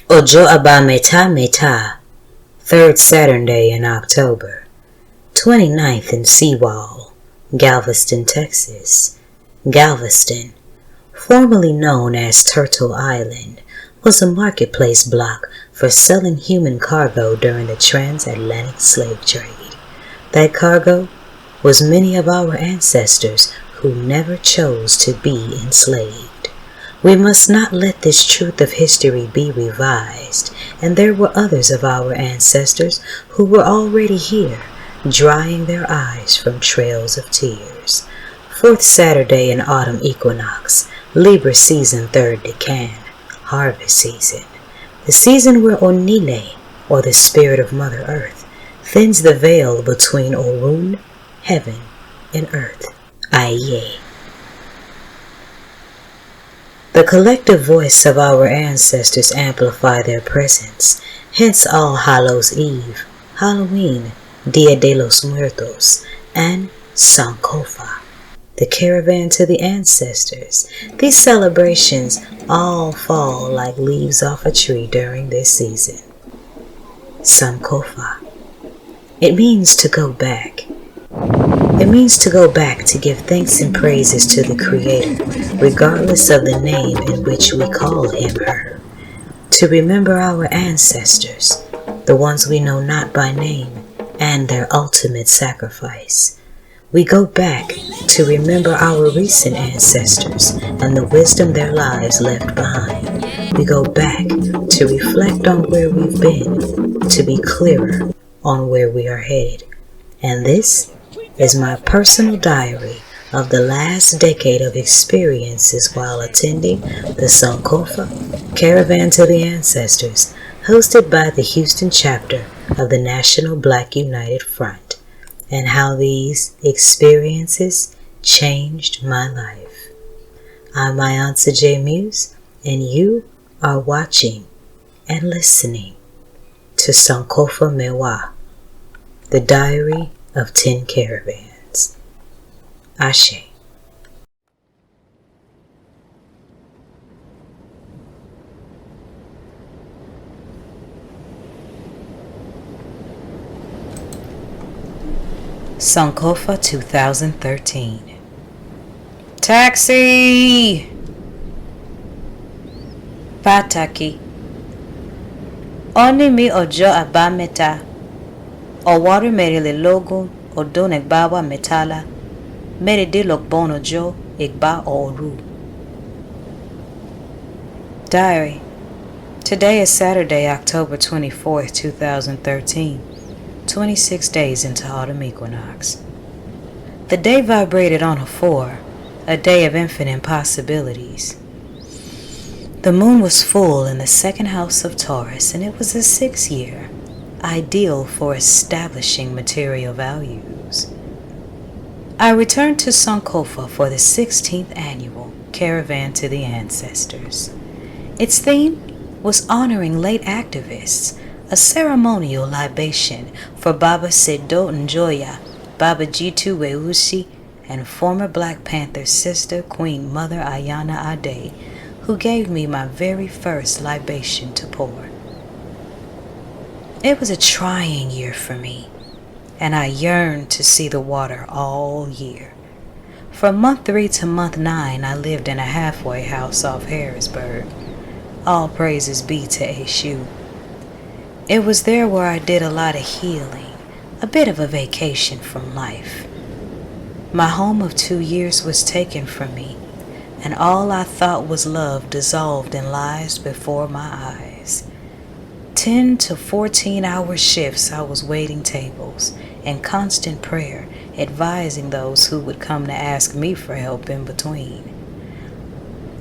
Ojo Aba Meta Meta, third Saturday in October, 29th in Seawall, Galveston, Texas. Galveston, formerly known as Turtle Island, was a marketplace block for selling human cargo during the transatlantic slave trade. That cargo was many of our ancestors who never chose to be enslaved. We must not let this truth of history be revised, and there were others of our ancestors who were already here, drying their eyes from trails of tears. Fourth Saturday in autumn equinox, Libra season, third decan, harvest season. The season where Onile, or the spirit of Mother Earth, thins the veil between Orun, heaven, and earth. Aye. The collective voice of our ancestors amplify their presence, hence All Hallows Eve, Halloween, Dia de los Muertos, and Sankofa, the caravan to the ancestors. These celebrations all fall like leaves off a tree during this season. Sankofa. It means to go back. It means to go back to give thanks and praises to the Creator, regardless of the name in which we call him, her. To remember our ancestors, the ones we know not by name, and their ultimate sacrifice. We go back to remember our recent ancestors and the wisdom their lives left behind. We go back to reflect on where we've been, to be clearer on where we are headed. And this is my personal diary of the last decade of experiences while attending the Sankofa Caravan to the Ancestors, hosted by the Houston chapter of the National Black United Front, and how these experiences changed my life. I'm my Aunt J. Muse, and you are watching and listening to Sankofa Mewa, the Diary of 10 Caravans. Ashe. Sankofa 2013. Taxi! Pataki. Oni mi ojo abameta. O water mere le logo o don egbawa metala. Mere de lokbono jo egba oru. Diary. Today is Saturday, October 24th, 2013. 26 days into autumn equinox. The day vibrated on a 4, a day of infinite possibilities. The moon was full in the second house of Taurus, and it was the 6th year, ideal for establishing material values. I returned to Sankofa for the 16th annual Caravan to the Ancestors. Its theme was honoring late activists, a ceremonial libation for Baba Sedo Njoya, Baba Jitu Weusi, and former Black Panther sister Queen Mother Ayana Ade, who gave me my very first libation to pour. It was a trying year for me, and I yearned to see the water all year. From month 3 to month 9, I lived in a halfway house off Harrisburg. All praises be to Eshu. It was there where I did a lot of healing, a bit of a vacation from life. My home of 2 years was taken from me, and all I thought was love dissolved in lies before my eyes. 10 to 14-hour shifts I was waiting tables, in constant prayer, advising those who would come to ask me for help in between.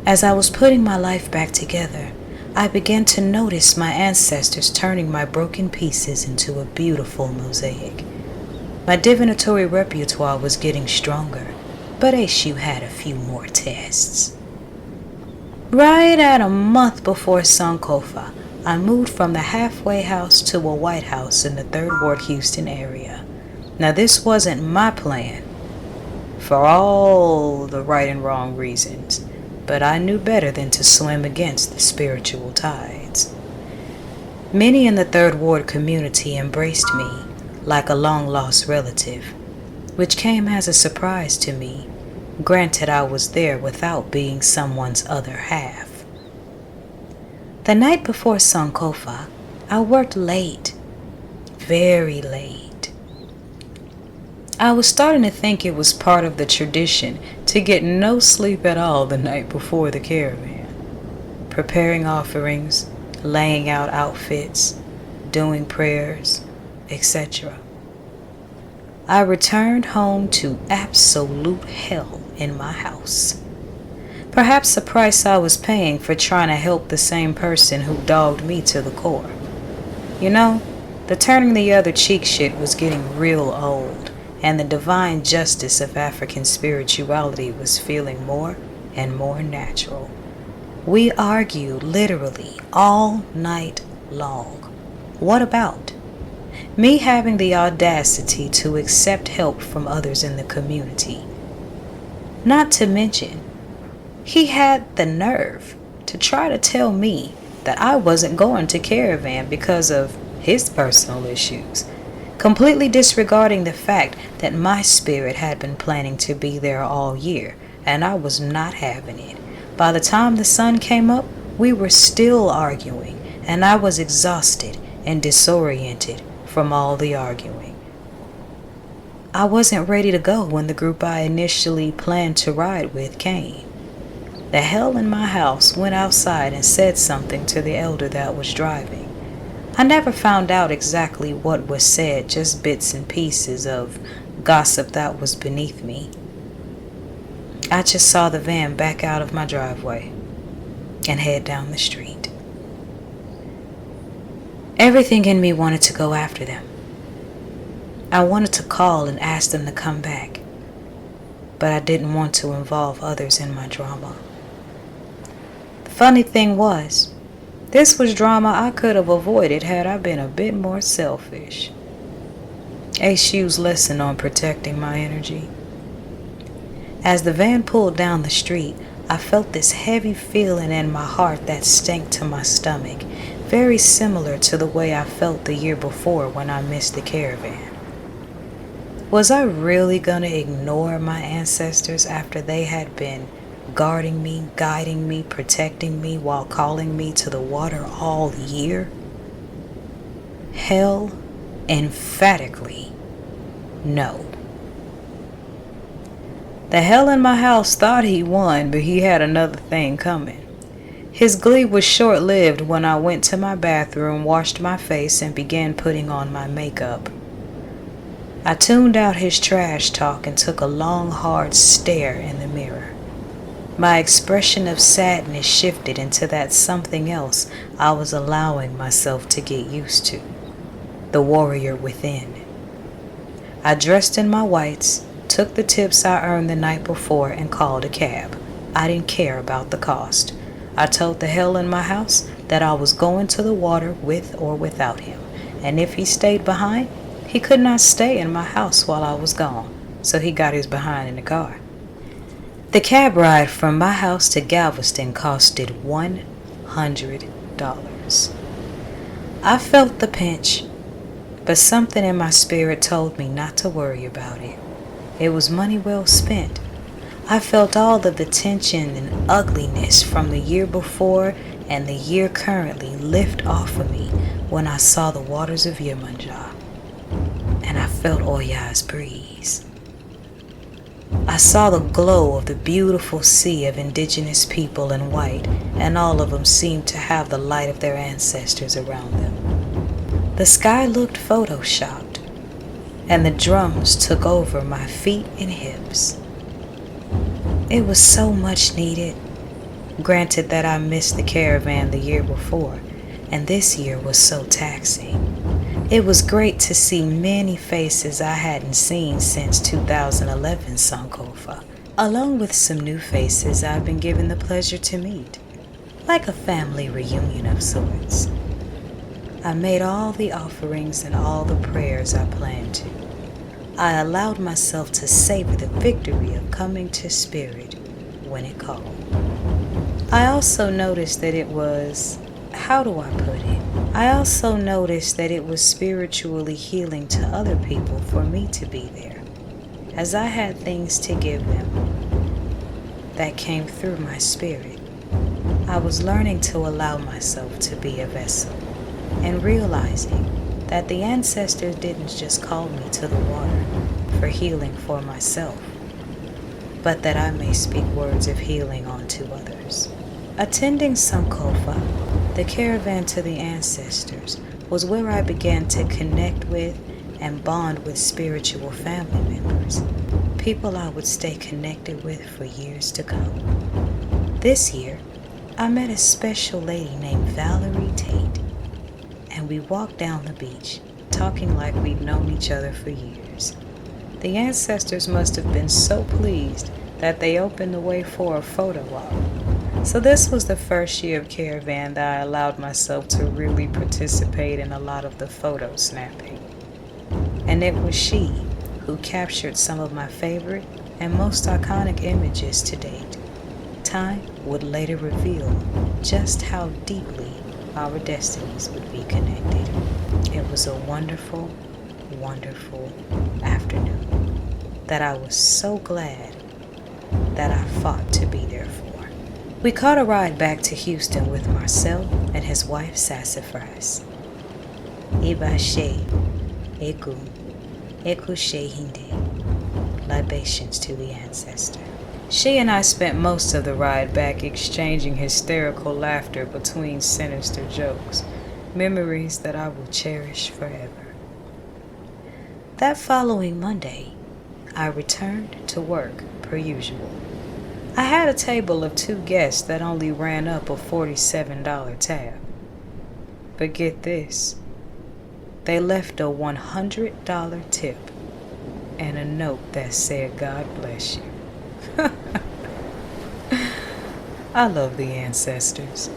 As I was putting my life back together, I began to notice my ancestors turning my broken pieces into a beautiful mosaic. My divinatory repertoire was getting stronger, but Eshu had a few more tests. Right at a month before Sankofa, I moved from the halfway house to a white house in the 3rd Ward Houston area. Now this wasn't my plan, for all the right and wrong reasons, but I knew better than to swim against the spiritual tides. Many in the Third Ward community embraced me like a long-lost relative, which came as a surprise to me, granted I was there without being someone's other half. The night before Sankofa, I worked late, very late. I was starting to think it was part of the tradition to get no sleep at all the night before the caravan, preparing offerings, laying out outfits, doing prayers, etc. I returned home to absolute hell in my house. Perhaps the price I was paying for trying to help the same person who dogged me to the core. You know, the turning the other cheek shit was getting real old, and the divine justice of African spirituality was feeling more and more natural. We argued literally all night long. What about me having the audacity to accept help from others in the community? Not to mention, he had the nerve to try to tell me that I wasn't going to Caravan because of his personal issues, completely disregarding the fact that my spirit had been planning to be there all year, and I was not having it. By the time the sun came up, we were still arguing, and I was exhausted and disoriented from all the arguing. I wasn't ready to go when the group I initially planned to ride with came. The hell in my house went outside and said something to the elder that was driving. I never found out exactly what was said, just bits and pieces of gossip that was beneath me. I just saw the van back out of my driveway and head down the street. Everything in me wanted to go after them. I wanted to call and ask them to come back, but I didn't want to involve others in my drama. The funny thing was, this was drama I could have avoided had I been a bit more selfish. A shoe's lesson on protecting my energy. As the van pulled down the street, I felt this heavy feeling in my heart that stank to my stomach, very similar to the way I felt the year before when I missed the caravan. Was I really gonna ignore my ancestors after they had been guarding me, guiding me, protecting me while calling me to the water all year? Hell, emphatically, no. The hell in my house thought he won, but he had another thing coming. His glee was short-lived when I went to my bathroom, washed my face, and began putting on my makeup. I tuned out his trash talk and took a long, hard stare in the mirror. My expression of sadness shifted into that something else I was allowing myself to get used to, the warrior within. I dressed in my whites, took the tips I earned the night before, and called a cab. I didn't care about the cost. I told the hell in my house that I was going to the water with or without him, and if he stayed behind, he could not stay in my house while I was gone, so he got his behind in the car. The cab ride from my house to Galveston costed $100. I felt the pinch, but something in my spirit told me not to worry about it. It was money well spent. I felt all of the tension and ugliness from the year before and the year currently lift off of me when I saw the waters of Yemanja, and I felt Oya's breeze. I saw the glow of the beautiful sea of indigenous people in white, and all of them seemed to have the light of their ancestors around them. The sky looked photoshopped, and the drums took over my feet and hips. It was so much needed. Granted that I missed the caravan the year before, and this year was so taxing. It was great to see many faces I hadn't seen since 2011 Sankofa, along with some new faces I've been given the pleasure to meet, like a family reunion of sorts. I made all the offerings and all the prayers I planned to. I allowed myself to savor the victory of coming to spirit when it called. I also noticed that it was how do I put it? I also noticed that it was spiritually healing to other people for me to be there, as I had things to give them that came through my spirit. I was learning to allow myself to be a vessel and realizing that the ancestors didn't just call me to the water for healing for myself, but that I may speak words of healing onto others. Attending Sankofa, the caravan to the ancestors, was where I began to connect with and bond with spiritual family members, people I would stay connected with for years to come. This year, I met a special lady named Valerie Tate, and we walked down the beach, talking like we'd known each other for years. The ancestors must have been so pleased that they opened the way for a photo op. So this was the first year of Caravan that I allowed myself to really participate in a lot of the photo snapping. And it was she who captured some of my favorite and most iconic images to date. Time would later reveal just how deeply our destinies would be connected. It was a wonderful, wonderful afternoon that I was so glad that I fought to be there for. We caught a ride back to Houston with Marcel and his wife Sassafras. Iba she, Eku, Eku she Hindi, libations to the ancestor. She and I spent most of the ride back exchanging hysterical laughter between sinister jokes, memories that I will cherish forever. That following Monday, I returned to work per usual. I had a table of 2 guests that only ran up a $47 tab. But get this, they left a $100 tip and a note that said, "God bless you." I love the ancestors.